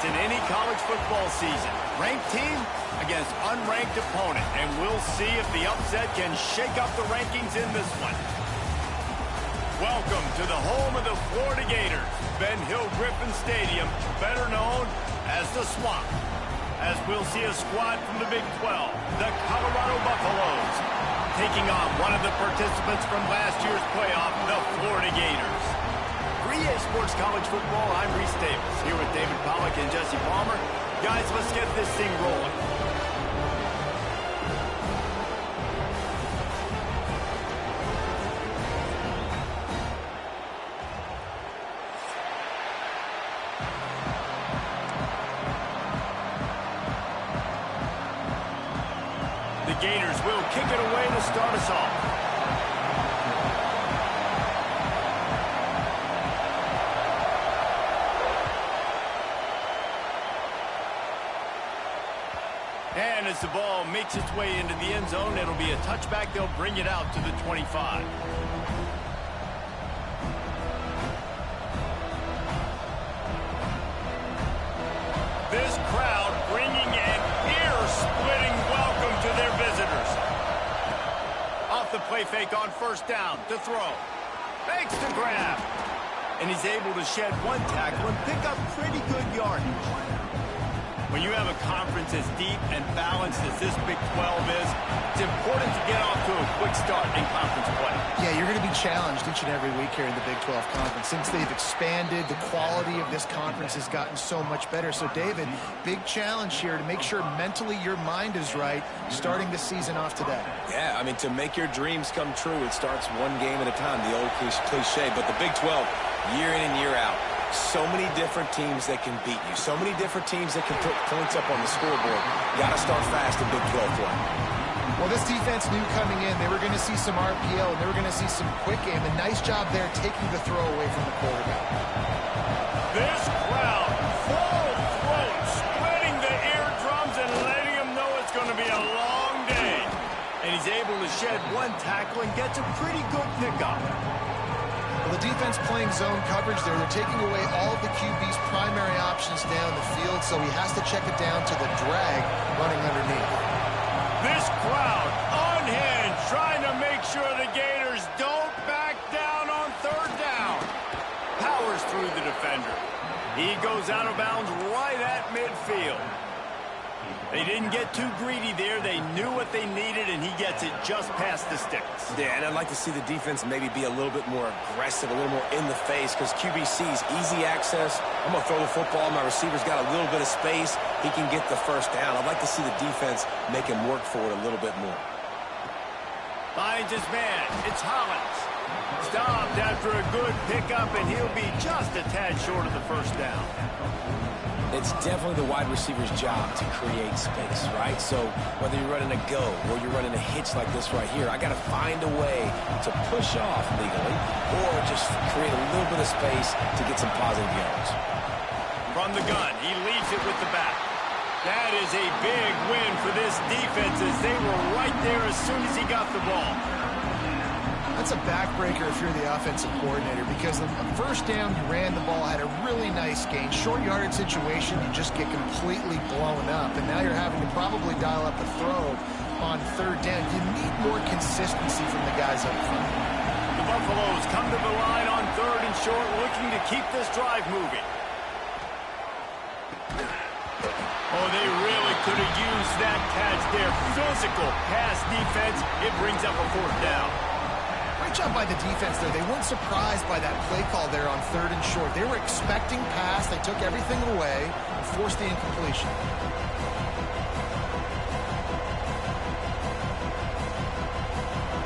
in any college football season. Ranked team against unranked opponent, and we'll see if the upset can shake up the rankings in this one. Welcome to the home of the Florida Gators, Ben Hill Griffin Stadium, better known as the Swamp. As we'll see a squad from the Big 12, the Colorado Buffaloes, taking on one of the participants from last year's playoff, the Florida Gators. For EA Sports College Football, I'm Reese Davis, here with David Pollack and Jesse Palmer. Guys, let's get this thing rolling. The Gators will kick it away to start us off. And as the ball makes its way into the end zone, it'll be a touchback. They'll bring it out to the 25. This crowd bringing an ear-splitting welcome to their visitors. Off the play fake on first down to throw. Fakes to grab. And he's able to shed one tackle and pick up pretty good yardage. When you have a conference as deep and balanced as this Big 12 is, it's important to get off to a quick start in conference play. Yeah, you're going to be challenged each and every week here in the Big 12 Conference. Since they've expanded, the quality of this conference has gotten so much better. So, David, big challenge here to make sure mentally your mind is right starting the season off today. Yeah, I mean, to make your dreams come true, it starts one game at a time, the old cliche. But the Big 12, year in and year out, so many different teams that can beat you. So many different teams that can put points up on the scoreboard. You got to start fast in Big 12 play. Well, this defense knew coming in they were going to see some RPO and they were going to see some quick game. A nice job there taking the throw away from the quarterback. This crowd, full throat, spreading the eardrums and letting them know it's going to be a long day. And he's able to shed one tackle and gets a pretty good pickup. Well, the defense playing zone coverage there. They're taking away all of the QB's primary options down the field, so he has to check it down to the drag running underneath. This crowd unhinged, trying to make sure the Gators don't back down on third down. Powers through the defender. He goes out of bounds right at midfield. They didn't get too greedy there. They knew what they needed, and he gets it just past the sticks. Yeah, and I'd like to see the defense maybe be a little bit more aggressive, a little more in the face, because QBC's easy access. I'm going to throw the football. My receiver's got a little bit of space. He can get the first down. I'd like to see the defense make him work for it a little bit more. Finds his man. It's Hollins. Stopped after a good pickup, and he'll be just a tad short of the first down. It's definitely the wide receiver's job to create space, right? So whether you're running a go or you're running a hitch like this right here, I got to find a way to push off legally or just create a little bit of space to get some positive yards. From the gun, he leaves it with the back. That is a big win for this defense as they were right there as soon as he got the ball. That's a backbreaker if you're the offensive coordinator, because the first down, you ran the ball, had a really nice gain. Short yardage situation, you just get completely blown up, and now you're having to probably dial up a throw on third down. You need more consistency from the guys up front. The Buffaloes come to the line on third and short, looking to keep this drive moving. Oh, they really could have used that catch there. Physical pass defense. It brings up a fourth down. Great job by the defense there. They weren't surprised by that play call there on third and short. They were expecting pass. They took everything away and forced the incompletion.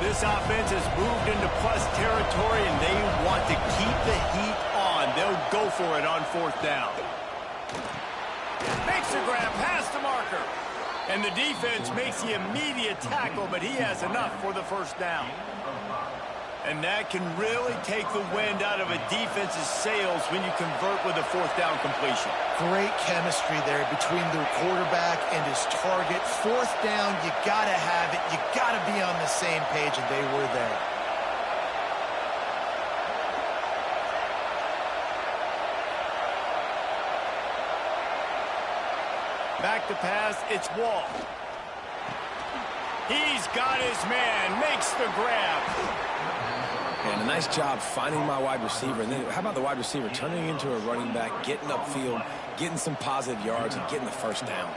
This offense has moved into plus territory, and they want to keep the heat on. They'll go for it on fourth down. Makes the grab past the marker. And the defense makes the immediate tackle, but he has enough for the first down. And that can really take the wind out of a defense's sails when you convert with a fourth down completion. Great chemistry there between the quarterback and his target. Fourth down, you got to have it. You got to be on the same page, and they were there. Back to pass, it's Wall. He's got his man, makes the grab. And a nice job finding my wide receiver. And then how about the wide receiver turning into a running back, getting upfield, getting some positive yards, and getting the first down.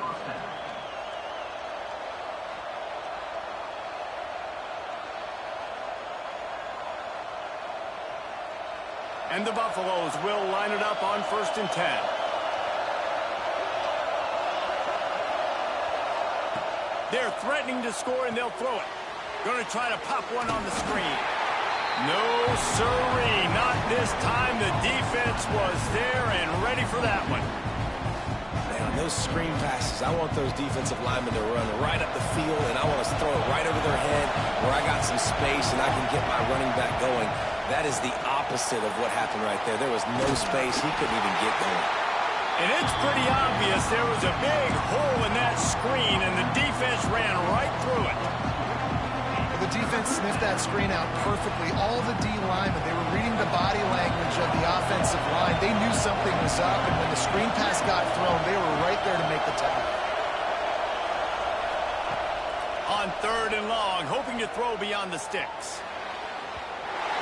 And the Buffaloes will line it up on 1st and 10. They're threatening to score, and they'll throw it. Going to try to pop one on the screen. No, sirree, not this time. The defense was there and ready for that one. Man, those screen passes, I want those defensive linemen to run right up the field, and I want to throw it right over their head where I got some space and I can get my running back going. That is the opposite of what happened right there. There was no space. He couldn't even get going. And it's pretty obvious there was a big hole in that screen, and the defense ran right through it. The defense sniffed that screen out perfectly. All the D linemen, they were reading the body language of the offensive line. They knew something was up, and when the screen pass got thrown, they were right there to make the tackle. On 3rd and long, hoping to throw beyond the sticks.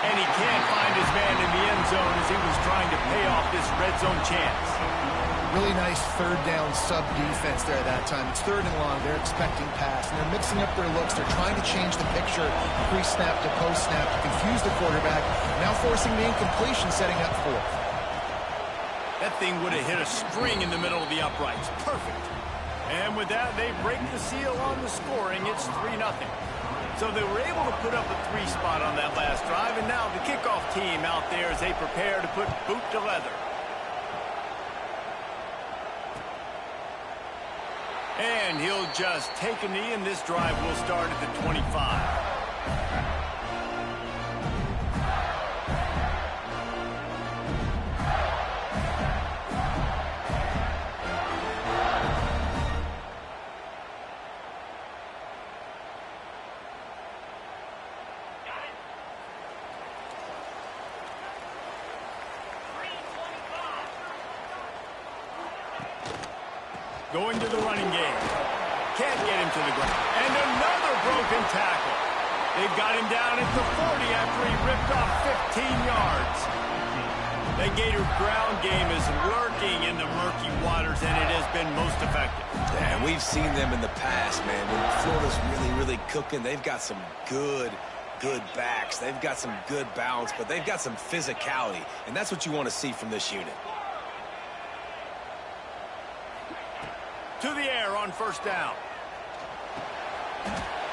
And he can't find his man in the end zone as he was trying to pay off this red zone chance. Really nice 3rd down sub-defense there at that time. It's 3rd and long. They're expecting pass, and they're mixing up their looks. They're trying to change the picture pre-snap to post-snap to confuse the quarterback, now forcing the incompletion, setting up 4th. That thing would have hit a string in the middle of the uprights. Perfect. And with that, they break the seal on the scoring. It's 3-0. So they were able to put up a 3 spot on that last drive, and now the kickoff team out there as they prepare to put boot to leather. And he'll just take a knee, and this drive will start at the 25. Going to the running game. Can't get him to the ground. And another broken tackle. They've got him down at the 40 after he ripped off 15 yards. The Gator ground game is lurking in the murky waters, and it has been most effective. Yeah, we've seen them in the past, man. When Florida's really cooking, they've got some good backs. They've got some good balance, but they've got some physicality, and that's what you want to see from this unit. To the air on 1st down.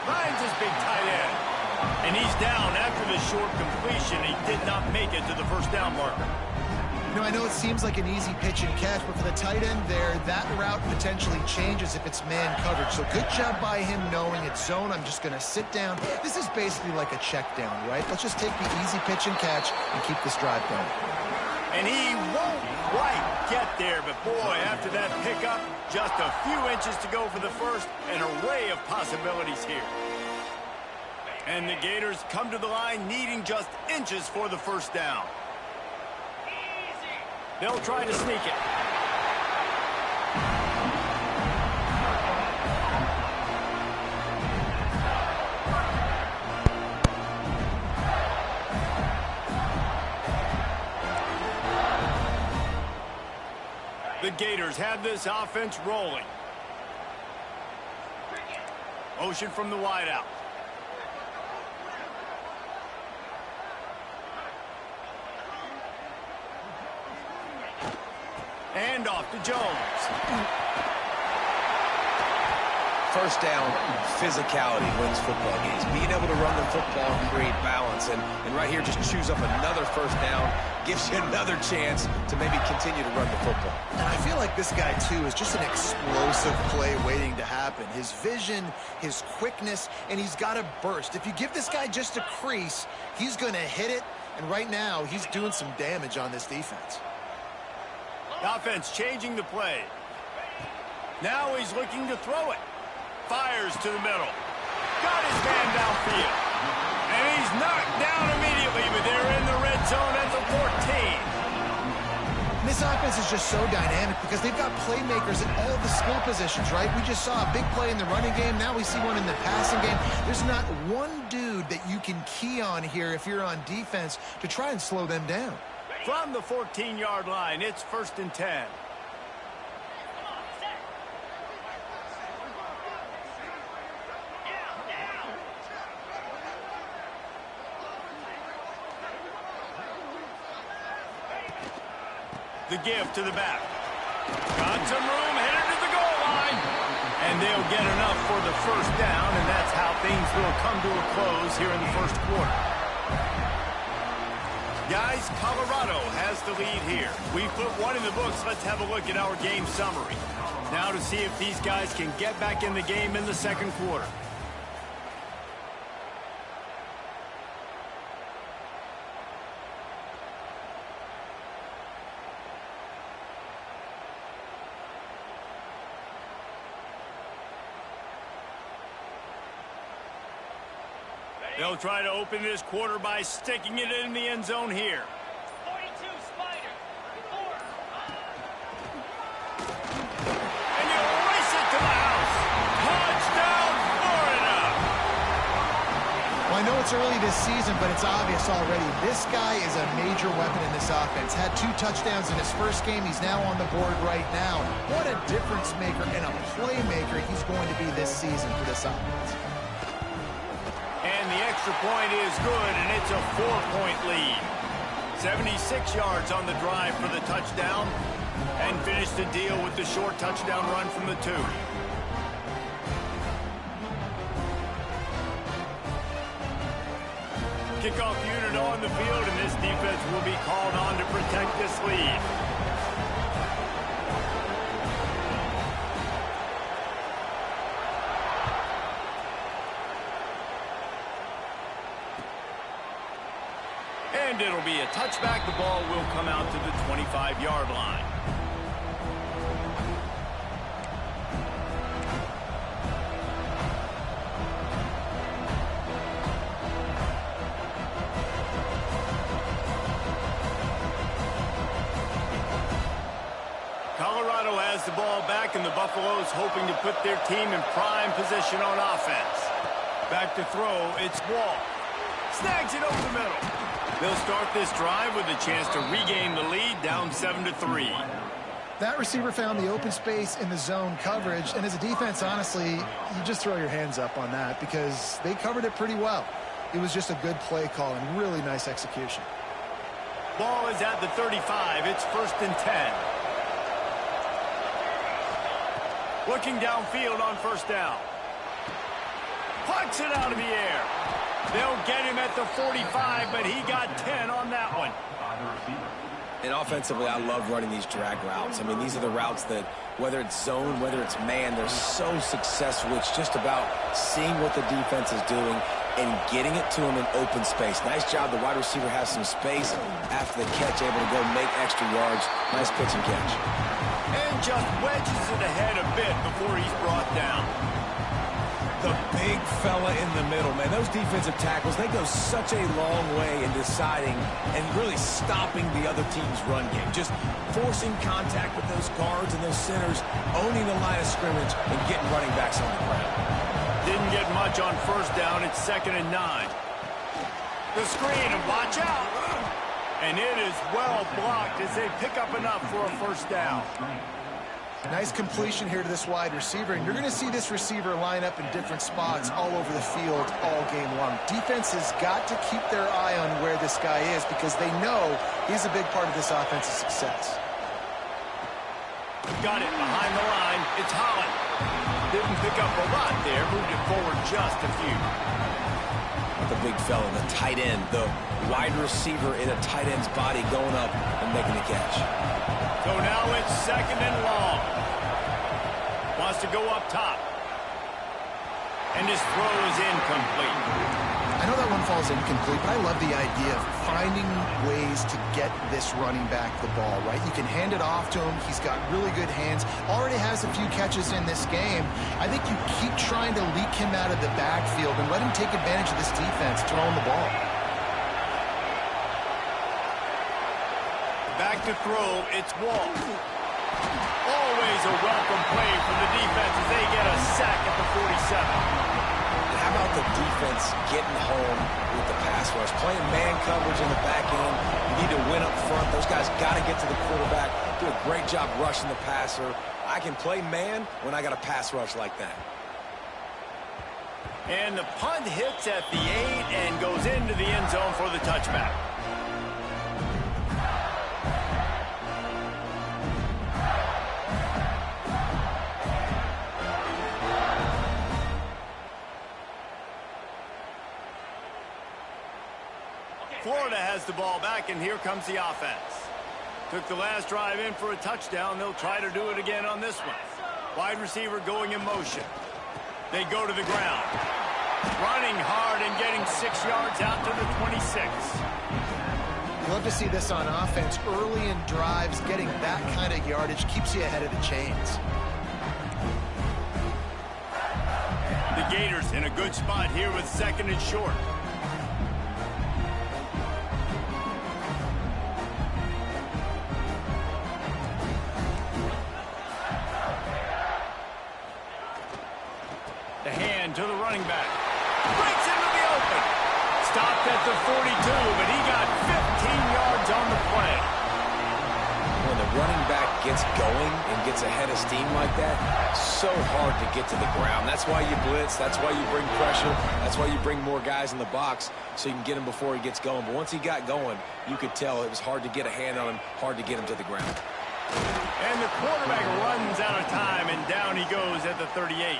Finds his big tight end. And he's down after the short completion. He did not make it to the 1st down marker. You know, I know it seems like an easy pitch and catch, but for the tight end there, that route potentially changes if it's man coverage. So good job by him knowing it's zone. I'm just going to sit down. This is basically like a check down, right? Let's just take the easy pitch and catch and keep this drive going. And he won't quite get there, but boy, after that pickup, just a few inches to go for the first, an array of possibilities here. And the Gators come to the line needing just inches for the 1st down. They'll try to sneak it. The Gators have this offense rolling. Motion from the wideout. And off to Jones. 1st down, physicality wins football games. Being able to run the football and create balance. And right here, just choose up another 1st down. Gives you another chance to maybe continue to run the football. And I feel like this guy, too, is just an explosive play waiting to happen. His vision, his quickness, and he's got a burst. If you give this guy just a crease, he's going to hit it. And right now, he's doing some damage on this defense. The offense changing the play. Now he's looking to throw it. Fires to the middle. Got his man downfield. And he's knocked down immediately, but they're in the red zone at the 14. And this offense is just so dynamic because they've got playmakers at all the skill positions, right? We just saw a big play in the running game. Now we see one in the passing game. There's not one dude that you can key on here if you're on defense to try and slow them down. From the 14-yard line, it's 1st and 10. The give to the back. Got some room, headed to the goal line. And they'll get enough for the 1st down, and that's how things will come to a close here in the 1st quarter. Guys, Colorado has the lead here. We put one in the books. Let's have a look at our game summary. Now to see if these guys can get back in the game in the 2nd quarter. They'll try to open this quarter by sticking it in the end zone here. 42, Spider. 4. And you race it to the house. Touchdown, Florida! Well, I know it's early this season, but it's obvious already. This guy is a major weapon in this offense. Had 2 touchdowns in his first game. He's now on the board right now. What a difference maker and a playmaker he's going to be this season for this offense. And the extra point is good, and it's a 4-point lead. 76 yards on the drive for the touchdown, and finished the deal with the short touchdown run from the 2. Kickoff unit on the field, and this defense will be called on to protect this lead. And it'll be a touchback. The ball will come out to the 25-yard line. Colorado has the ball back, and the Buffaloes hoping to put their team in prime position on offense. Back to throw, it's Wall. Snags it over the middle. They'll start this drive with a chance to regain the lead, down 7-3. That receiver found the open space in the zone coverage, and as a defense, honestly, you just throw your hands up on that because they covered it pretty well. It was just a good play call and really nice execution. Ball is at the 35. It's 1st and 10. Looking downfield on 1st down. Pucks it out of the air. They'll get him at the 45, but he got 10 on that one. And offensively, I love running these drag routes. I mean, these are the routes that, whether it's zone, whether it's man, they're so successful. It's just about seeing what the defense is doing and getting it to him in open space. Nice job. The wide receiver has some space after the catch, able to go make extra yards. Nice pitch and catch. And just wedges it ahead a bit before he's brought down. The big fella in the middle, man. Those defensive tackles, they go such a long way in deciding and really stopping the other team's run game. Just forcing contact with those guards and those centers, owning the line of scrimmage, and getting running backs on the ground. Didn't get much on 1st down. It's 2nd and 9. The screen, and watch out. And it is well blocked as they pick up enough for a 1st down. Nice completion here to this wide receiver, and you're going to see this receiver line up in different spots all over the field all game long. Defense has got to keep their eye on where this guy is because they know he's a big part of this offense's success. Got it behind the line. It's Holland. Didn't pick up a lot there. Moved it forward just a few. The big fella, the tight end, the wide receiver in a tight end's body going up and making the catch. So now it's 2nd and long. Wants to go up top. And his throw is incomplete. I know that one falls incomplete, but I love the idea of finding ways to get this running back the ball, right? You can hand it off to him. He's got really good hands. Already has a few catches in this game. I think you keep trying to leak him out of the backfield and let him take advantage of this defense throwing the ball. Back to throw, it's Wall. Always a welcome play from the defense as they get a sack at the 47. And how about the defense getting home with the pass rush? Playing man coverage in the back end. You need to win up front. Those guys got to get to the quarterback. Do a great job rushing the passer. I can play man when I got a pass rush like that. And the punt hits at the 8 and goes into the end zone for the touchback. Florida has the ball back, and here comes the offense. Took the last drive in for a touchdown. They'll try to do it again on this one. Wide receiver going in motion. They go to the ground. Running hard and getting 6 yards out to the 26. You love to see this on offense. Early in drives, getting that kind of yardage keeps you ahead of the chains. The Gators in a good spot here with 2nd and short. The hand to the running back. Breaks into the open. Stopped at the 42, but he got 15 yards on the play. When the running back gets going and gets ahead of steam like that, so hard to get to the ground. That's why you blitz. That's why you bring pressure. That's why you bring more guys in the box so you can get him before he gets going. But once he got going, you could tell it was hard to get a hand on him, hard to get him to the ground. And the quarterback runs out of time, and down he goes at the 38.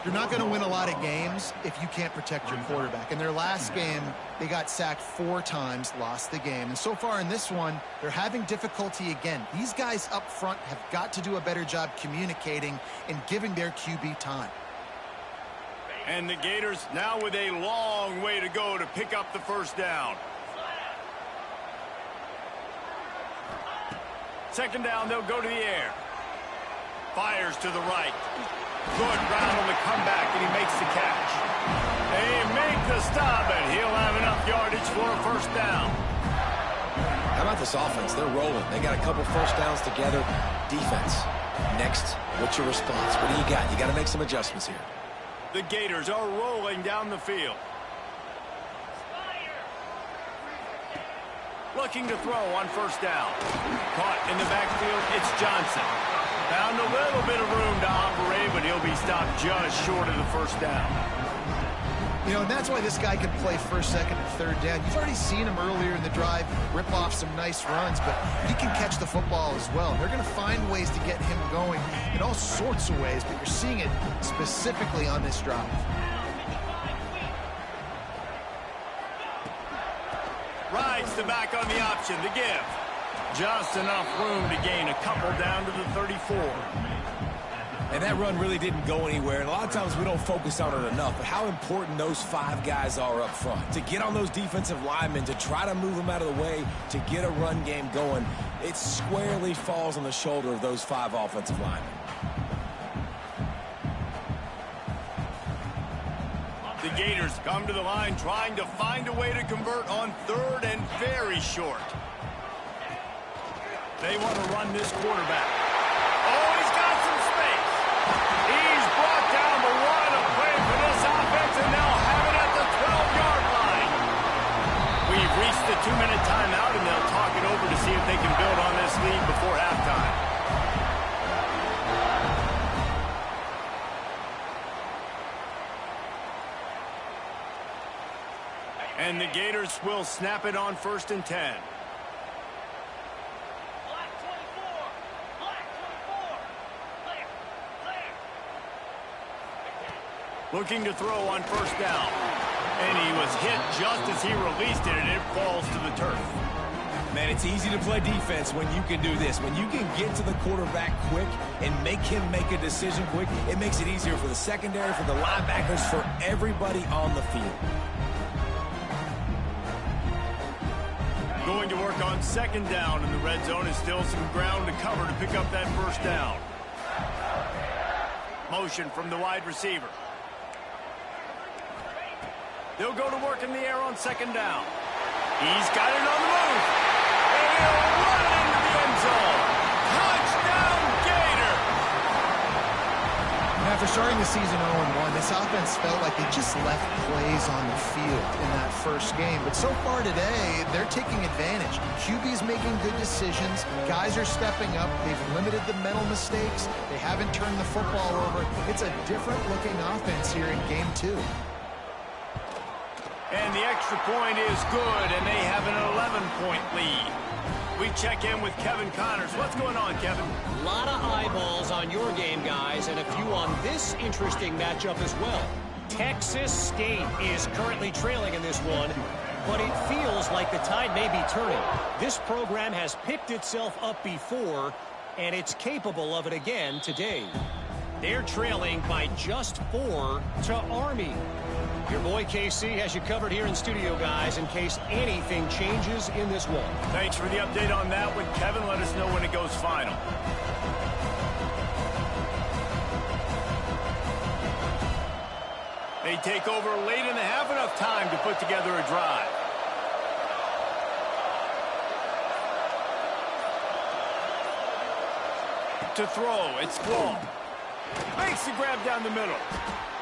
You're not going to win a lot of games if you can't protect your quarterback. In their last game, they got sacked 4 times, lost the game. And so far in this one, they're having difficulty again. These guys up front have got to do a better job communicating and giving their QB time. And the Gators now with a long way to go to pick up the first down. 2nd down, they'll go to the air. Fires to the right. Good route on the comeback, and he makes the catch. They make the stop, and he'll have enough yardage for a first down. How about this offense? They're rolling. They got a couple first downs together. Defense. Next, what's your response? What do you got? You got to make some adjustments here. The Gators are rolling down the field. Looking to throw on first down. Caught in the backfield, it's Johnson. Found a little bit of room to operate, but he'll be stopped just short of the first down. You know, and that's why this guy can play 1st, 2nd, and 3rd down. You've already seen him earlier in the drive rip off some nice runs, but he can catch the football as well. They're going to find ways to get him going in all sorts of ways, but you're seeing it specifically on this drive. Rides the back on the option, the give. Just enough room to gain a couple down to the 34. And that run really didn't go anywhere. And a lot of times we don't focus on it enough. But how important those 5 guys are up front. To get on those defensive linemen, to try to move them out of the way, to get a run game going, it squarely falls on the shoulder of those 5 offensive linemen. The Gators come to the line trying to find a way to convert on 3rd and very short. They want to run this quarterback. Oh, he's got some space. He's brought down, but what a play for this offense, and they'll have it at the 12-yard line. We've reached the 2-minute timeout, and they'll talk it over to see if they can build on this lead before halftime. And the Gators will snap it on 1st and 10. Looking to throw on first down. And he was hit just as he released it, and it falls to the turf. Man, it's easy to play defense when you can do this. When you can get to the quarterback quick and make him make a decision quick, it makes it easier for the secondary, for the linebackers, for everybody on the field. Going to work on 2nd down in the red zone, and still some ground to cover to pick up that first down. Motion from the wide receiver. They'll go to work in the air on 2nd down. He's got it on the move. And he'll run it starting the season 0-1, this offense felt like they just left plays on the field in that first game. But so far today, they're taking advantage. QB's making good decisions. Guys are stepping up. They've limited the mental mistakes. They haven't turned the football over. It's a different-looking offense here in Game 2. And the extra point is good, and they have an 11-point lead. We check in with Kevin Connors. What's going on, Kevin? A lot of eyeballs on your game, guys, and a few on this interesting matchup as well. Texas State is currently trailing in this one, but it feels like the tide may be turning. This program has picked itself up before, and it's capable of it again today. They're trailing by just 4 to Army. Your boy KC has you covered here in studio, guys, in case anything changes in this one. Thanks for the update on that one, Kevin. Let us know when it goes final. They take over late in the half, enough time to put together a drive. To throw, it's Wall. Makes the grab down the middle.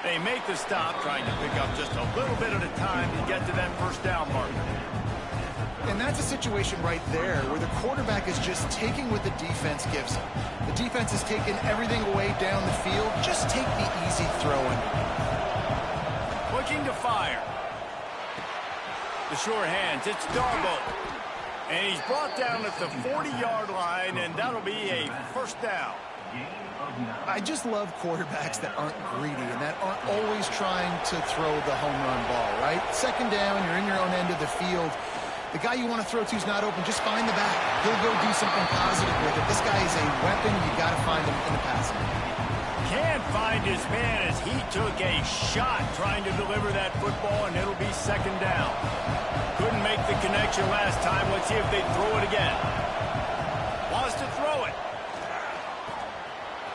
They make the stop, trying to pick up just a little bit at a time to get to that first down mark. And that's a situation right there where the quarterback is just taking what the defense gives him. The defense has taken everything away down the field. Just take the easy throw in. Looking to fire. The sure hands, it's Darboh. And he's brought down at the 40-yard line, and that'll be a first down. I just love quarterbacks that aren't greedy and that aren't always trying to throw the home run ball, right? Second down, you're in your own end of the field. The guy you want to throw to is not open. Just find the back. He'll go do something positive with it. This guy is a weapon. You got to find him in the passing game. Can't find his man as he took a shot trying to deliver that football, and it'll be second down. Couldn't make the connection last time. Let's see if they throw it again. Wants to throw it.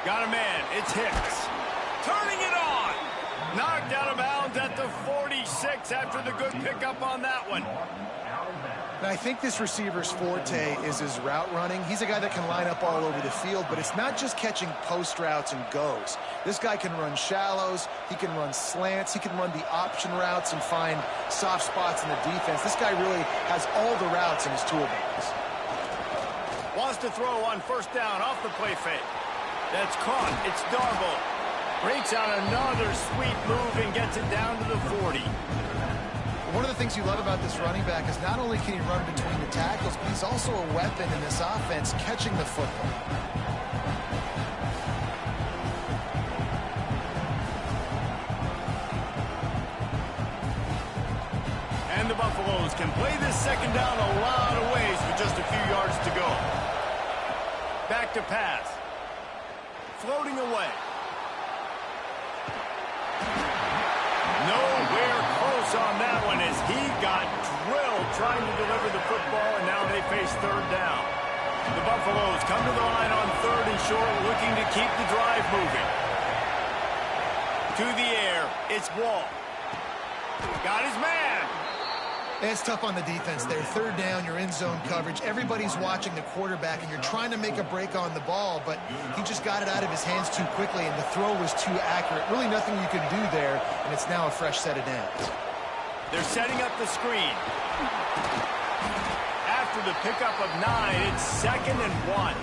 Got a man. It's Hicks. Turning it on. Knocked out of bounds at the 46 after the good pickup on that one. And I think this receiver's forte is his route running. He's a guy that can line up all over the field, but it's not just catching post routes and goes. This guy can run shallows. He can run slants. He can run the option routes and find soft spots in the defense. This guy really has all the routes in his toolbox. Wants to throw on first down off the play fake. That's caught. It's Darboh. Breaks out another sweet move and gets it down to the 40. One of the things you love about this running back is not only can he run between the tackles, but he's also a weapon in this offense catching the football. And the Buffaloes can play this second down a lot of ways with just a few yards to go. Back to pass. Floating away. Nowhere close on that one as he got drilled trying to deliver the football, and now they face third down. The Buffaloes come to the line on third and short, looking to keep the drive moving. To the air, it's Wall. Got his man. It's tough on the defense there. Third down, you're in zone coverage. Everybody's watching the quarterback, and you're trying to make a break on the ball, but he just got it out of his hands too quickly, and the throw was too accurate. Really nothing you can do there, and it's now a fresh set of downs. They're setting up the screen. After the pickup of 9, it's 2nd and 1.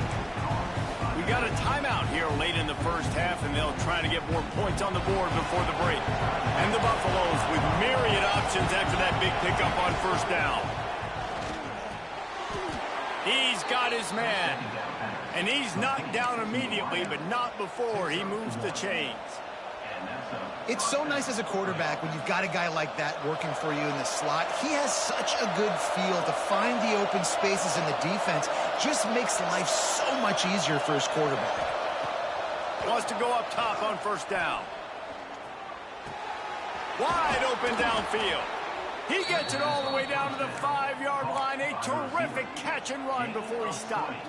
We got a timeout here late in the first half, and they'll try to get more points on the board before the break. And the Buffaloes with myriad options after that big pickup on first down. He's got his man. And he's knocked down immediately, but not before he moves the chains. It's so nice as a quarterback when you've got a guy like that working for you in the slot. He has such a good feel to find the open spaces in the defense. Just makes life so much easier for his quarterback. Wants to go up top on first down. Wide open downfield. He gets it all the way down to the 5-yard line. A terrific catch and run before he stopped.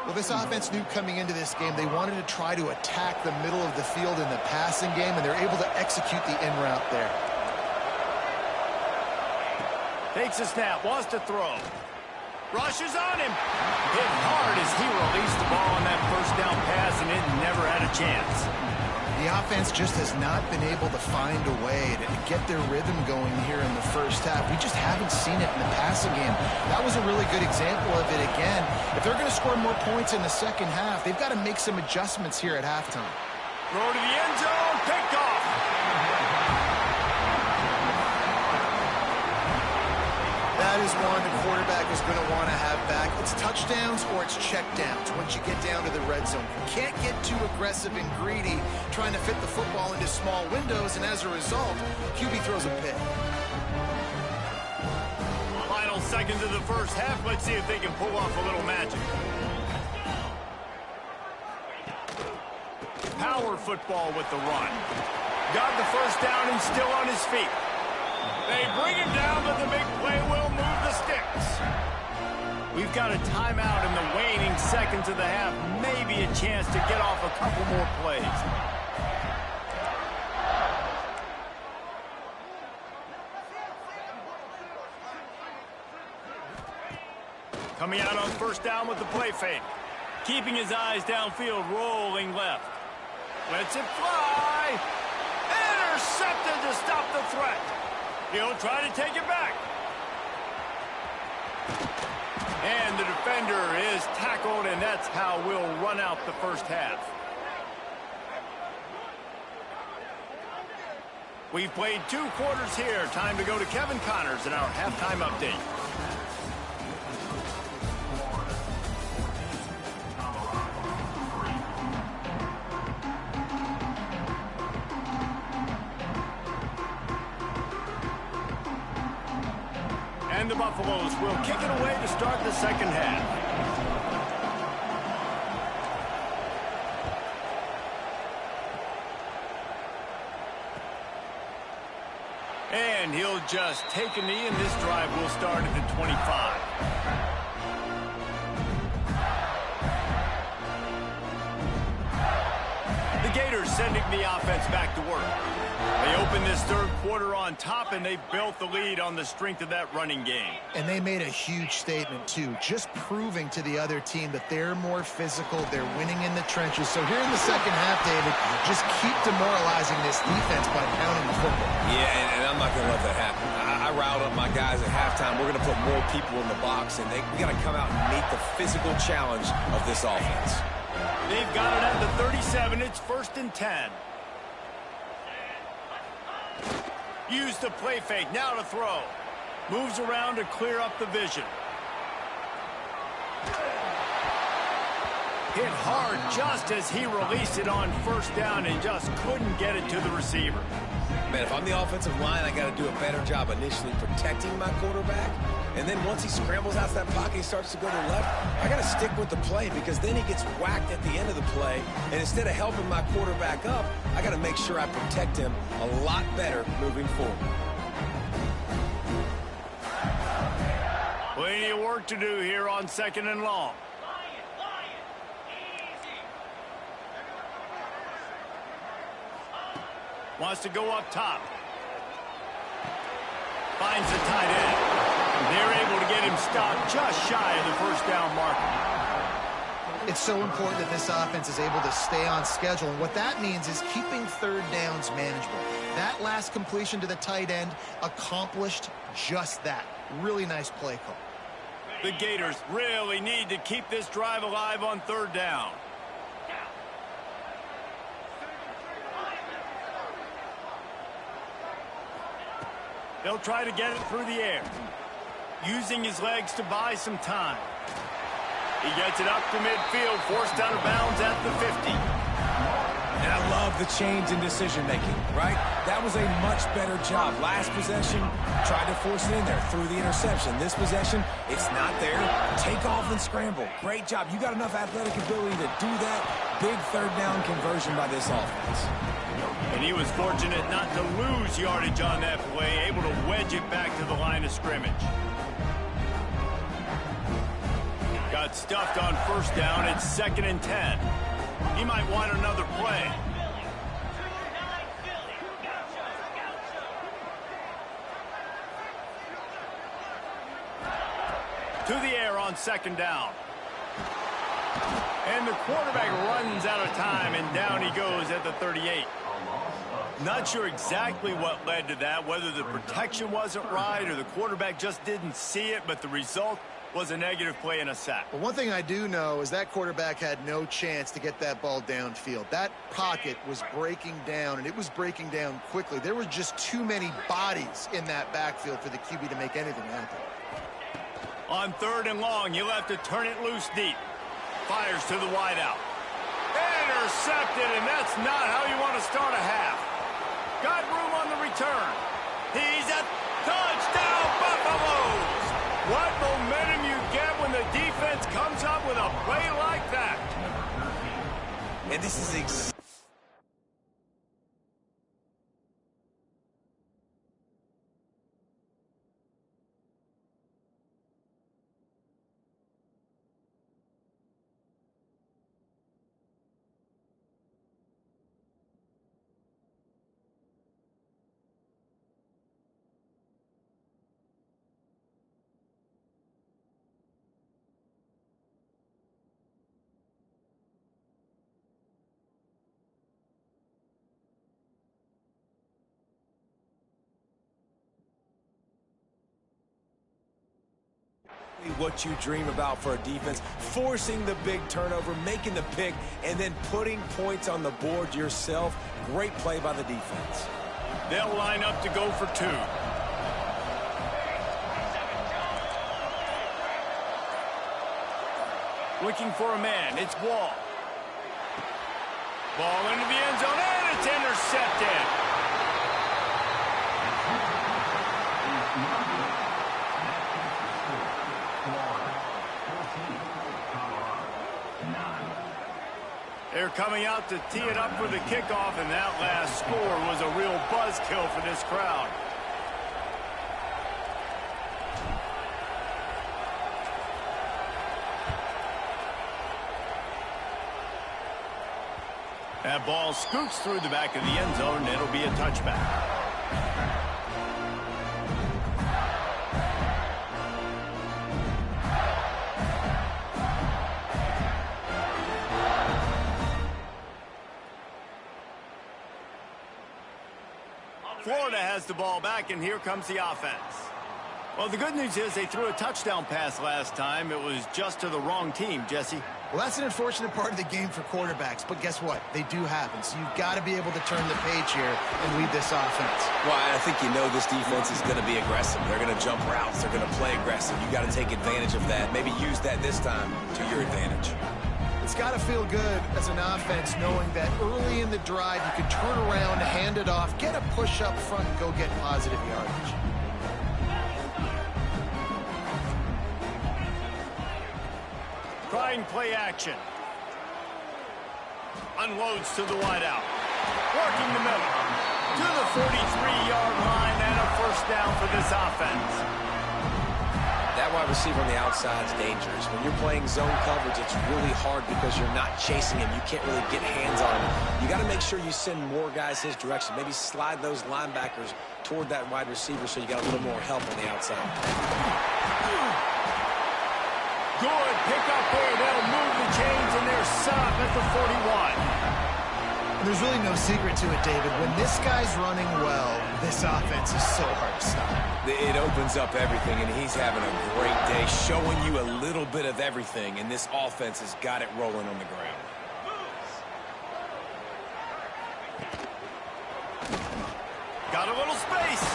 Well, this offense knew coming into this game they wanted to try to attack the middle of the field in the passing game, and they're able to execute the in route there. Takes a snap, wants to throw. Rushes on him. Hit hard as he released the ball on that first down pass, and it never had a chance. The offense just has not been able to find a way to get their rhythm going here in the first half. We just haven't seen it in the passing game. That was a really good example of it again. If they're going to score more points in the second half, they've got to make some adjustments here at halftime. Throw to the end zone, picked off. That is one the quarterback is going to want to have back. It's touchdowns or it's checkdowns once you get down to the red zone. You can't get too aggressive and greedy trying to fit the football into small windows, and as a result, QB throws a pick. Final seconds of the first half. Let's see if they can pull off a little magic. Power football with the run. Got the first down and still on his feet. They bring him down, but the big play will move the sticks. We've got a timeout in the waning seconds of the half. Maybe a chance to get off a couple more plays. Coming out on first down with the play fake. Keeping his eyes downfield, rolling left. Lets it fly. Intercepted to stop the threat. He'll try to take it back. And the defender is tackled, and that's how we'll run out the first half. We've played 2 quarters here. Time to go to Kevin Connors in our halftime update. And the Buffaloes will kick it away to start the second half. And he'll just take a knee, and this drive will start at the 25. The Gators sending the offense back to work. They opened this third quarter on top, and they built the lead on the strength of that running game. And they made a huge statement, too, just proving to the other team that they're more physical, they're winning in the trenches. So here in the second half, David, just keep demoralizing this defense by pounding the football. Yeah, and I'm not going to let that happen. I riled up my guys at halftime. We're going to put more people in the box, and we got to come out and meet the physical challenge of this offense. They've got it at the 37. It's 1st and 10. Use the play fake. Now to throw. Moves around to clear up the vision. Hit hard just as he released it on first down and just couldn't get it to the receiver. Man, if I'm the offensive line, I got to do a better job initially protecting my quarterback. And then once he scrambles out of that pocket, he starts to go to the left, I got to stick with the play because then he gets whacked at the end of the play. And instead of helping my quarterback up, I got to make sure I protect him a lot better moving forward. Plenty of work to do here on 2nd and long. Wants to go up top. Finds the tight end. They're able to get him stopped just shy of the first down marker. It's so important that this offense is able to stay on schedule. And what that means is keeping third downs manageable. That last completion to the tight end accomplished just that. Really nice play call. The Gators really need to keep this drive alive on 3rd down. They'll try to get it through the air. Using his legs to buy some time. He gets it up to midfield, forced out of bounds at the 50. And I love the change in decision-making, right? That was a much better job. Last possession, tried to force it in there, threw the interception. This possession, it's not there. Take off and scramble. Great job. You got enough athletic ability to do that. Big 3rd down conversion by this offense. And he was fortunate not to lose yardage on that play, able to wedge it back to the line of scrimmage. Got stuffed on first down. It's 2nd and 10. He might want another play. To the air on 2nd down. And the quarterback runs out of time. time, and down he goes at the 38. Not sure exactly what led to that, whether the protection wasn't right or the quarterback just didn't see it, but the result was a negative play and a sack. But one thing I do know is that quarterback had no chance to get that ball downfield. That pocket was breaking down, and it was breaking down quickly. There were just too many bodies in that backfield for the QB to make anything happen. On 3rd and long, you'll have to turn it loose deep. Fires to the wideout. Intercepted, and that's not how you want to start a half. Got room on the return. He's a touchdown, Buffaloes! What momentum you get when the defense comes up with a play like that. And this is what you dream about for a defense, forcing the big turnover, making the pick, and then putting points on the board yourself. Great play by the defense. They'll line up to go for 2. Looking for a man, it's Wall. Ball into the end zone, and it's intercepted. They're coming out to tee it up for the kickoff, and that last score was a real buzzkill for this crowd. That ball scoots through the back of the end zone, and it'll be a touchback. Florida has the ball back, and here comes the offense. Well, the good news is they threw a touchdown pass last time. It was just to the wrong team, Jesse. Well, that's an unfortunate part of the game for quarterbacks, but guess what? They do happen, so you've got to be able to turn the page here and lead this offense. Well, I think you know this defense is going to be aggressive. They're going to jump routes. They're going to play aggressive. You got to take advantage of that. Maybe use that this time to your advantage. It's got to feel good as an offense knowing that early in the drive you can turn around, hand it off, get a push up front, and go get positive yardage. Trying play action. Unloads to the wideout. Working the middle. To the 43-yard line and a first down for this offense. That wide receiver on the outside is dangerous. When you're playing zone coverage, it's really hard because you're not chasing him. You can't really get hands on him. You got to make sure you send more guys his direction. Maybe slide those linebackers toward that wide receiver so you got a little more help on the outside. Good pickup there. They'll move the chains, and they're set up at the 41. There's really no secret to it, David. When this guy's running well, this offense is so hard to stop. It opens up everything, and he's having a great day, showing you a little bit of everything, and this offense has got it rolling on the ground. Got a little space.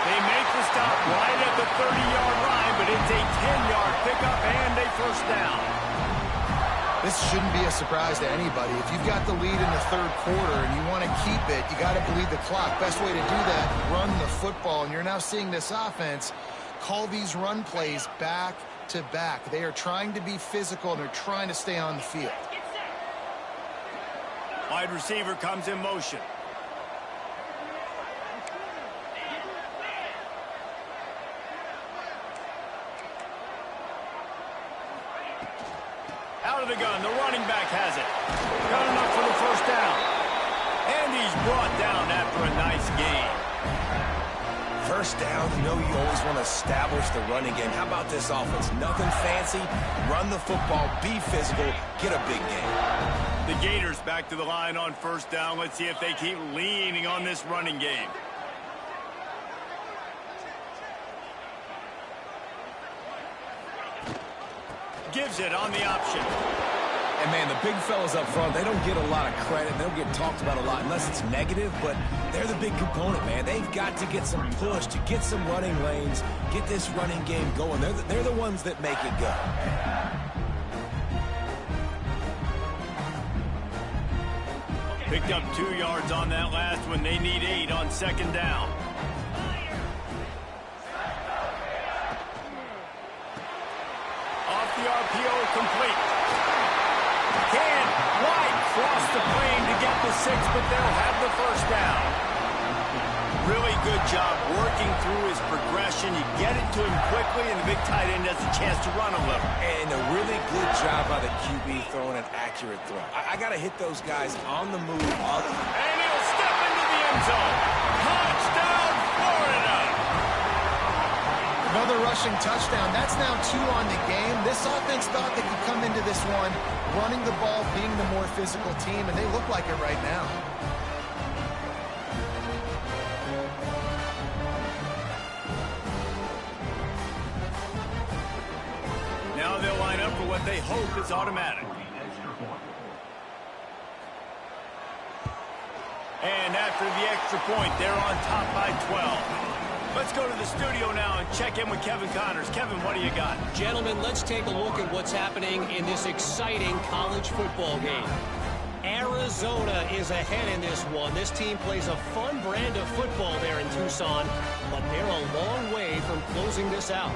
They make the stop right at the 30-yard line, but it's a 10-yard pickup and a first down. This shouldn't be a surprise to anybody. If you've got the lead in the third quarter and you want to keep it, you got to bleed the clock. Best way to do that, run the football. And you're now seeing this offense call these run plays back to back. They are trying to be physical, and they're trying to stay on the field. Wide receiver comes in motion. Out of the gun, the running back has it. Got enough for the first down. And he's brought down after a nice gain. First down, you know you always want to establish the running game. How about this offense? Nothing fancy. Run the football, be physical, get a big gain. The Gators back to the line on first down. Let's see if they keep leaning on this running game. Gives it on the option. And, man, the big fellas up front, they don't get a lot of credit. They don't get talked about a lot unless it's negative, but they're the big component, man. They've got to get some push, to get some running lanes, get this running game going. They're the ones that make it go. Picked up 2 yards on that last one. They need 8 on second down. Off the RPO, complete. White cross the plane to get the 6, but they'll have the first down. Really good job working through his progression. You get it to him quickly, and the big tight end has a chance to run a little. And a really good job by the QB throwing an accurate throw. I got to hit those guys on the move. And he'll step into the end zone. Touchdown, Florida! Another rushing touchdown. That's now 2 on the game. This offense thought they could come into this one running the ball, being the more physical team, and they look like it right now. Now they'll line up for what they hope is automatic. And after the extra point, they're on top by 12. Let's go to the studio now and check in with Kevin Connors. Kevin, what do you got? Gentlemen, let's take a look at what's happening in this exciting college football game. Arizona is ahead in this one. This team plays a fun brand of football there in Tucson, but they're a long way from closing this out.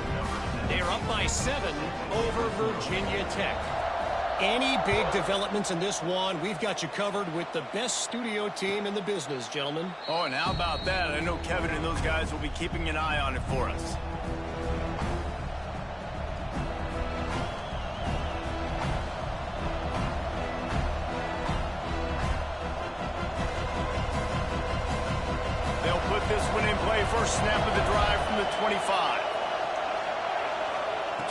They're up by 7 over Virginia Tech. Any big developments in this one, we've got you covered with the best studio team in the business, gentlemen. Oh, and how about that? I know Kevin and those guys will be keeping an eye on it for us. They'll put this one in play. First snap of the drive from the 25.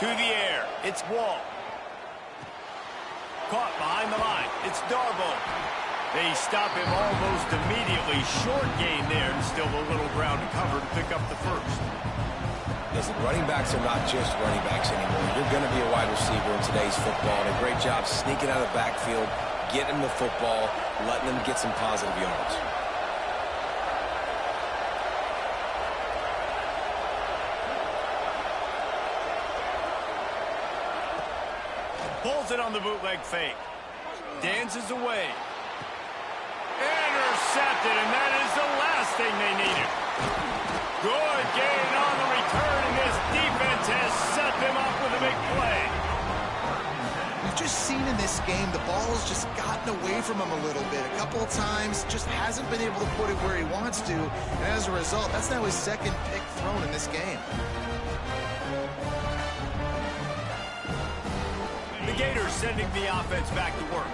To the air. It's Wall. Caught behind the line. It's Darboh. They stop him almost immediately. Short gain there, and still a little ground to cover to pick up the first. Listen, running backs are not just running backs anymore. You're going to be a wide receiver in today's football, and a great job sneaking out of the backfield, getting the football, letting them get some positive yards. Pulls it on the bootleg fake. Dances away. Intercepted, and that is the last thing they needed. Good gain on the return, and this defense has set them up with a big play. We've just seen in this game the ball's just gotten away from him a little bit. A couple of times, just hasn't been able to put it where he wants to, and as a result, that's now his second pick thrown in this game. The Gators sending the offense back to work.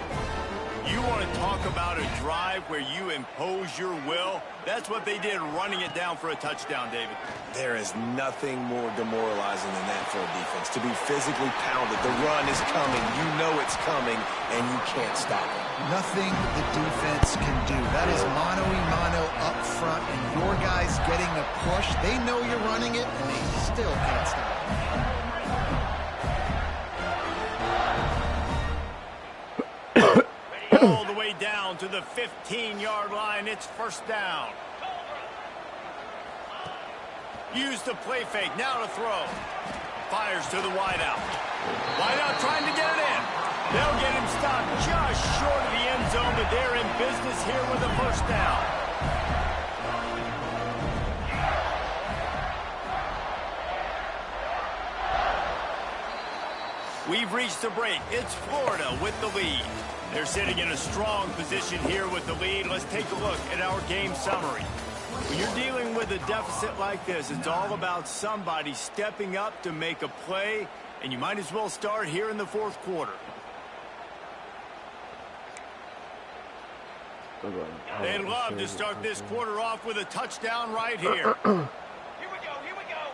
You want to talk about a drive where you impose your will? That's what they did, running it down for a touchdown, David. There is nothing more demoralizing than that for a defense. To be physically pounded, the run is coming, you know it's coming, and you can't stop it. Nothing the defense can do. That is mano-a-mano up front, and your guys getting a push. They know you're running it, and they still can't stop it. All the way down to the 15-yard line. It's first down. Use the play fake. Now to throw. Fires to the wideout. Wideout trying to get it in. They'll get him stopped just short of the end zone, but they're in business here with a first down. We've reached the break. It's Florida with the lead. They're sitting in a strong position here with the lead. Let's take a look at our game summary. When you're dealing with a deficit like this, it's all about somebody stepping up to make a play, and you might as well start here in the fourth quarter. They'd love to start this quarter off with a touchdown right here. Here we go, here we go.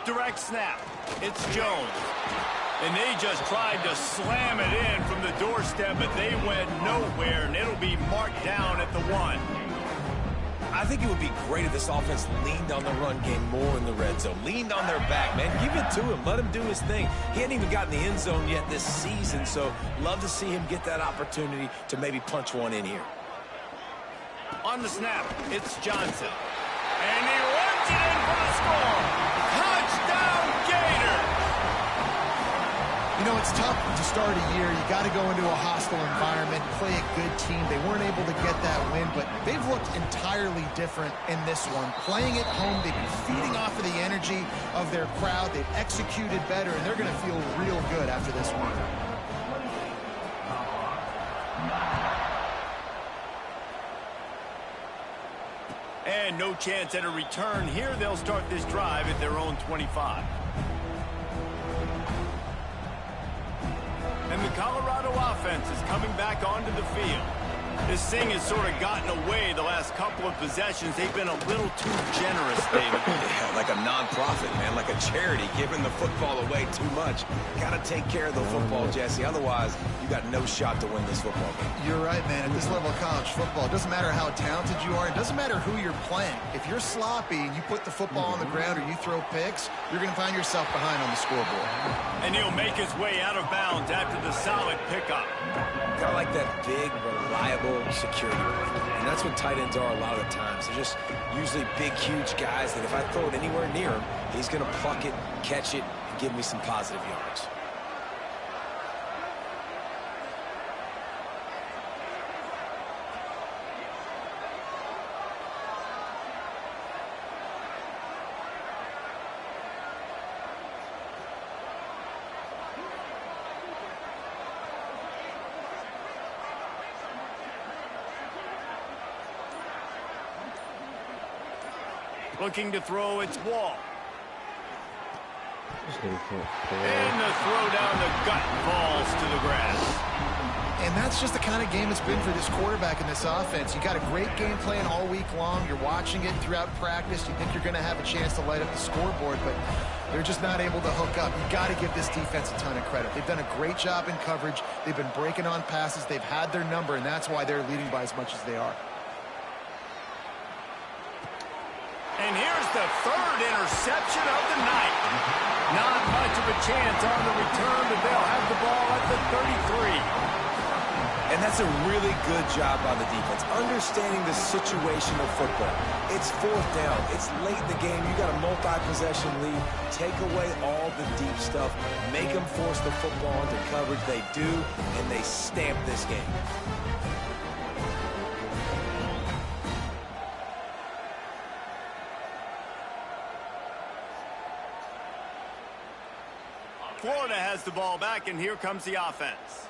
Direct snap. It's Jones. And they just tried to slam it in from the doorstep, but they went nowhere, and it'll be marked down at the 1. I think it would be great if this offense leaned on the run game more in the red zone. Leaned on their back, man. Give it to him. Let him do his thing. He hadn't even gotten the end zone yet this season, so love to see him get that opportunity to maybe punch one in here. On the snap, it's Johnson. And he runs it in for the score. Touchdown, Gators! You know, it's tough to start a year. You got to go into a hostile environment, play a good team. They weren't able to get that win, but they've looked entirely different in this one. Playing at home, they've been feeding off of the energy of their crowd. They've executed better, and they're going to feel real good after this one. And no chance at a return here. They'll start this drive at their own 25. And the Colorado offense is coming back onto the field. This thing has sort of gotten away the last couple of possessions. They've been a little too generous, David. Yeah, like a nonprofit, man, like a charity, giving the football away too much. Got to take care of the football, Jesse. Otherwise, you got no shot to win this football game. You're right, man. At this level of college football, it doesn't matter how talented you are. It doesn't matter who you're playing. If you're sloppy and you put the football on the ground or you throw picks, you're going to find yourself behind on the scoreboard. And he'll make his way out of bounds after the solid pickup. Kind of like that big, reliable security blanket. And that's what tight ends are a lot of the times. They're just usually big, huge guys that if I throw it anywhere near him, he's going to pluck it, catch it, and give me some positive yards. Looking to throw, it's Wall. And the throw down the gut falls to the grass. And that's just the kind of game it's been for this quarterback in this offense. You got a great game plan all week long. You're watching it throughout practice. You think you're going to have a chance to light up the scoreboard, but they're just not able to hook up. You got to give this defense a ton of credit. They've done a great job in coverage. They've been breaking on passes. They've had their number, and that's why they're leading by as much as they are. And here's the third interception of the night. Not much of a chance on the return, but they'll have the ball at the 33. And that's a really good job by the defense, understanding the situation of football. It's fourth down. It's late in the game. You got a multi-possession lead. Take away all the deep stuff. Make them force the football into coverage. They do, and they stamp this game. Florida has the ball back, and here comes the offense.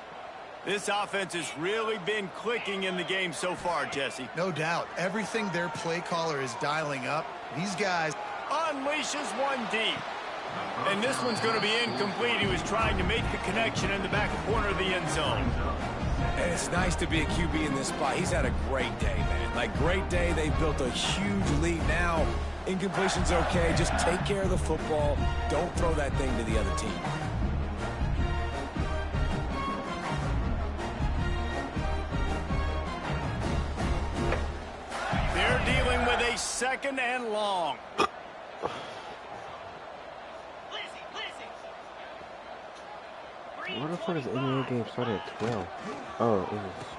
This offense has really been clicking in the game so far, Jesse. No doubt. Everything their play caller is dialing up, these guys unleashes one deep. And this one's going to be incomplete. He was trying to make the connection in the back corner of the end zone. And it's nice to be a QB in this spot. He's had a great day, man. Like, great day. They've built a huge lead now. Incompletion's okay. Just take care of the football. Don't throw that thing to the other team. They're dealing with a second and long. What the fuck is the NBA game started at 12? Oh,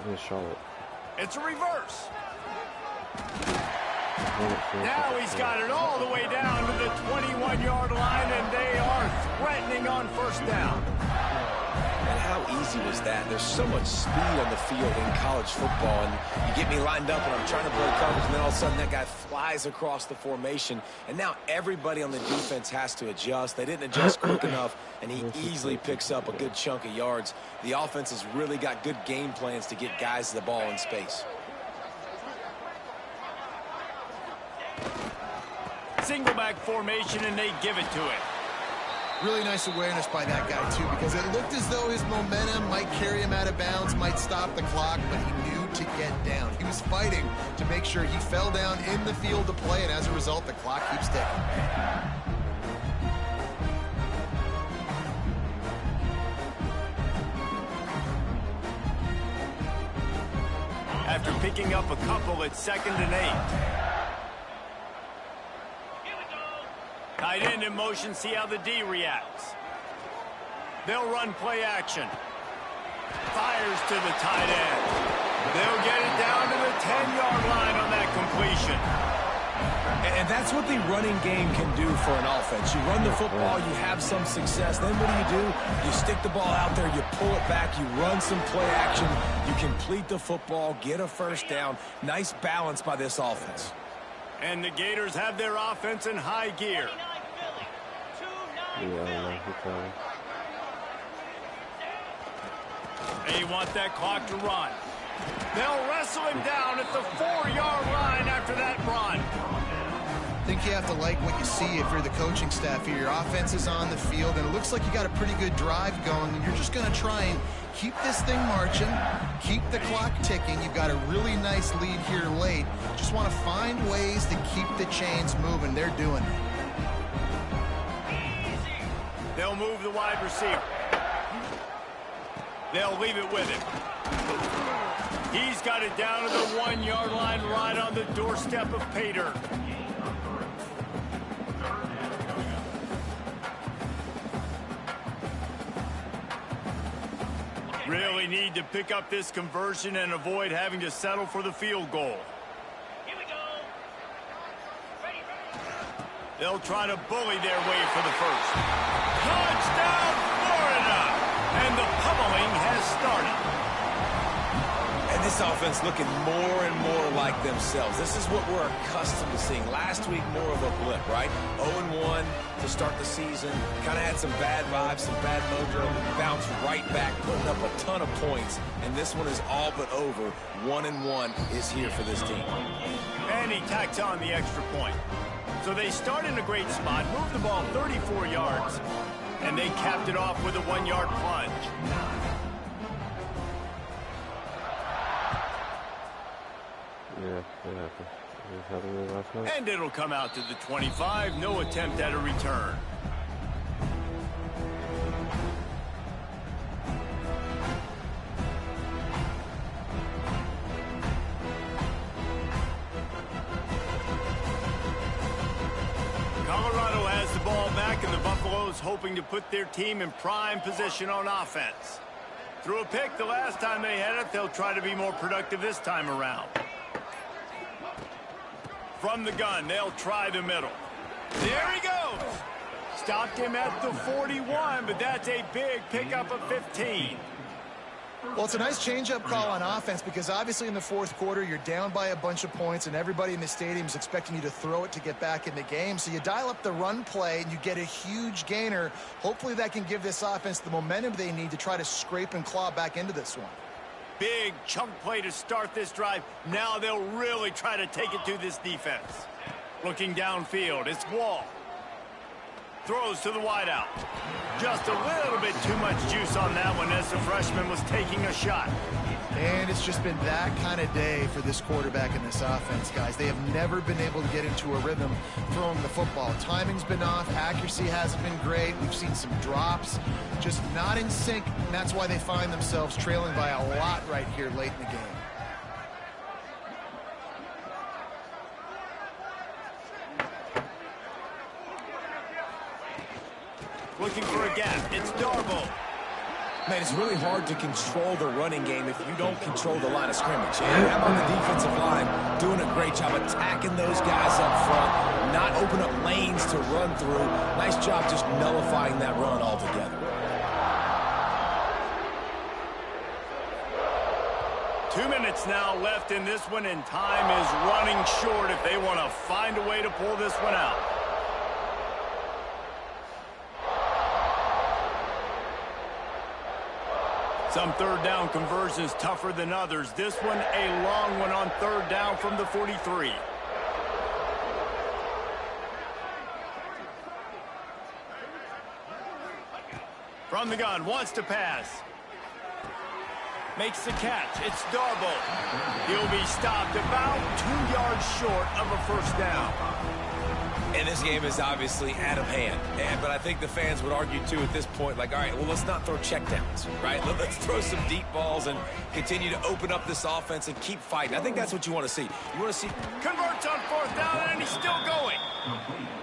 it was Charlotte. It's a reverse. Now he's got it all the way down to the 21-yard line, and they are threatening on first down. And how easy was that? There's so much speed on the field in college football, and you get me lined up, and I'm trying to play coverage, and then all of a sudden that guy flies across the formation, and now everybody on the defense has to adjust. They didn't adjust quick enough, and he easily picks up a good chunk of yards. The offense has really got good game plans to get guys the ball in space. Single back formation, and they give it to it. Really nice awareness by that guy, too, because it looked as though his momentum might carry him out of bounds, might stop the clock, but he knew to get down. He was fighting to make sure he fell down in the field to play, and as a result, the clock keeps ticking. after picking up a couple at 2nd and 8. Tight end in motion, see how the D reacts. They'll run play action. Fires to the tight end. They'll get it down to the 10-yard line on that completion. And that's what the running game can do for an offense. You run the football, you have some success. Then what do? You stick the ball out there, you pull it back, you run some play action, you complete the football, get a first down. Nice balance by this offense. And the Gators have their offense in high gear. They want that clock to run. They'll wrestle him down at the 4-yard line after that run. I think you have to like what you see if you're the coaching staff here. Your offense is on the field, and it looks like you got a pretty good drive going, and you're just going to try and keep this thing marching, keep the clock ticking. You've got a really nice lead here late. Just want to find ways to keep the chains moving. They're doing it. They'll move the wide receiver. They'll leave it with him. He's got it down to the 1-yard line right on the doorstep of pay dirt. Really need to pick up this conversion and avoid having to settle for the field goal. Here we go. Ready. They'll try to bully their way for the first. Touchdown, Florida! And the pummeling has started. And this offense looking more and more like themselves. This is what we're accustomed to seeing. Last week, more of a blip, right? 0-1 to start the season. Kind of had some bad vibes, some bad mojo. Bounced right back, putting up a ton of points. And this one is all but over. 1-1 is here for this team. And he tacks on the extra point. So they start in a great spot, move the ball 34 yards, and they capped it off with a 1-yard plunge. And it'll come out to the 25. No attempt at a return. Colorado has the ball back, and the Buffaloes hoping to put their team in prime position on offense. Threw a pick the last time they had it. They'll try to be more productive this time around. From the gun, they'll try the middle. There he goes. Stopped him at the 41, but that's a big pickup of 15. Well, it's a nice change-up call on offense because obviously in the fourth quarter, you're down by a bunch of points and everybody in the stadium is expecting you to throw it to get back in the game. So you dial up the run play and you get a huge gainer. Hopefully that can give this offense the momentum they need to try to scrape and claw back into this one. Big chunk play to start this drive. Now they'll really try to take it to this defense. Looking downfield, it's Wall. Throws to the wideout. Just a little bit too much juice on that one as the freshman was taking a shot. And it's just been that kind of day for this quarterback in this offense, guys. They have never been able to get into a rhythm throwing the football. Timing's been off. Accuracy hasn't been great. We've seen some drops. Just not in sync, and that's why they find themselves trailing by a lot right here late in the game. Looking for a gap. It's Darboh. Man, it's really hard to control the running game if you don't control the line of scrimmage. And how about the defensive line doing a great job attacking those guys up front, not open up lanes to run through. Nice job just nullifying that run altogether. 2 minutes now left in this one, and time is running short if they want to find a way to pull this one out. Some third down conversions tougher than others. This one a long one on third down from the 43. From the gun, wants to pass. Makes the catch. It's Darboh. He'll be stopped about 2 yards short of a first down. And this game is obviously out of hand. But I think the fans would argue, too, at this point, like, all right, well, let's not throw checkdowns, right? Let's throw some deep balls and continue to open up this offense and keep fighting. I think that's what you want to see. You want to see... Converts on 4th down, and he's still going.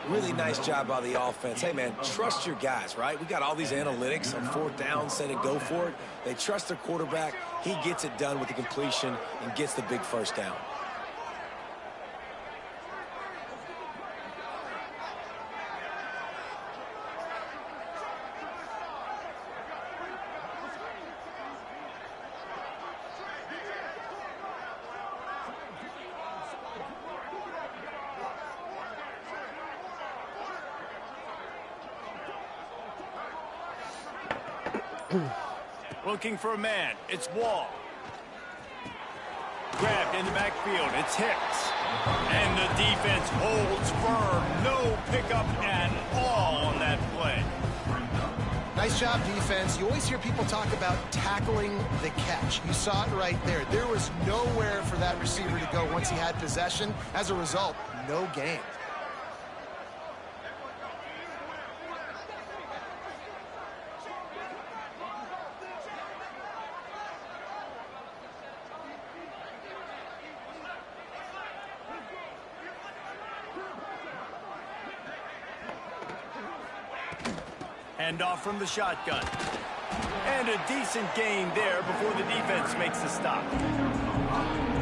Really nice job by the offense. Hey, man, trust your guys, right? We got all these analytics on 4th down, set it, go for it. They trust their quarterback. He gets it done with the completion and gets the big first down. Looking for a man. It's Wall. Grabbed in the backfield. It's Hicks. And the defense holds firm. No pickup at all on that play. Nice job, defense. You always hear people talk about tackling the catch. You saw it right there. There was nowhere for that receiver to go once he had possession. As a result, no gain. Handoff from the shotgun. And a decent gain there before the defense makes the stop.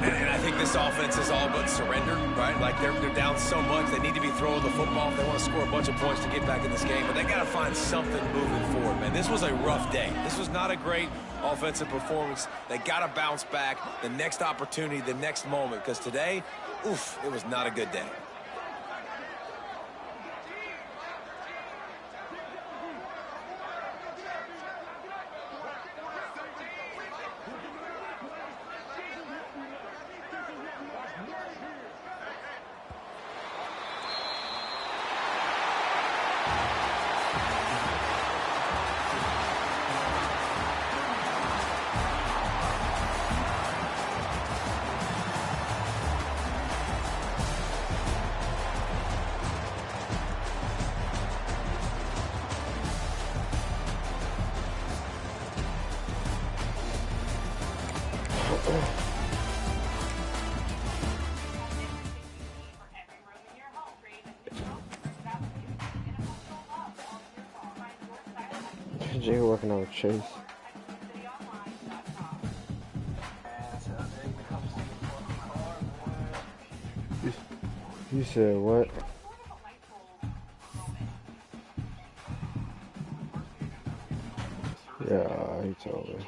And I think this offense is all but surrendered, right? Like they're down so much, they need to be throwing the football if they want to score a bunch of points to get back in this game. But they got to find something moving forward, man. This was a rough day. This was not a great offensive performance. They got to bounce back the next opportunity, the next moment, because today, oof, it was not a good day. Jay working out with Chase. You said what? Yeah, he told me.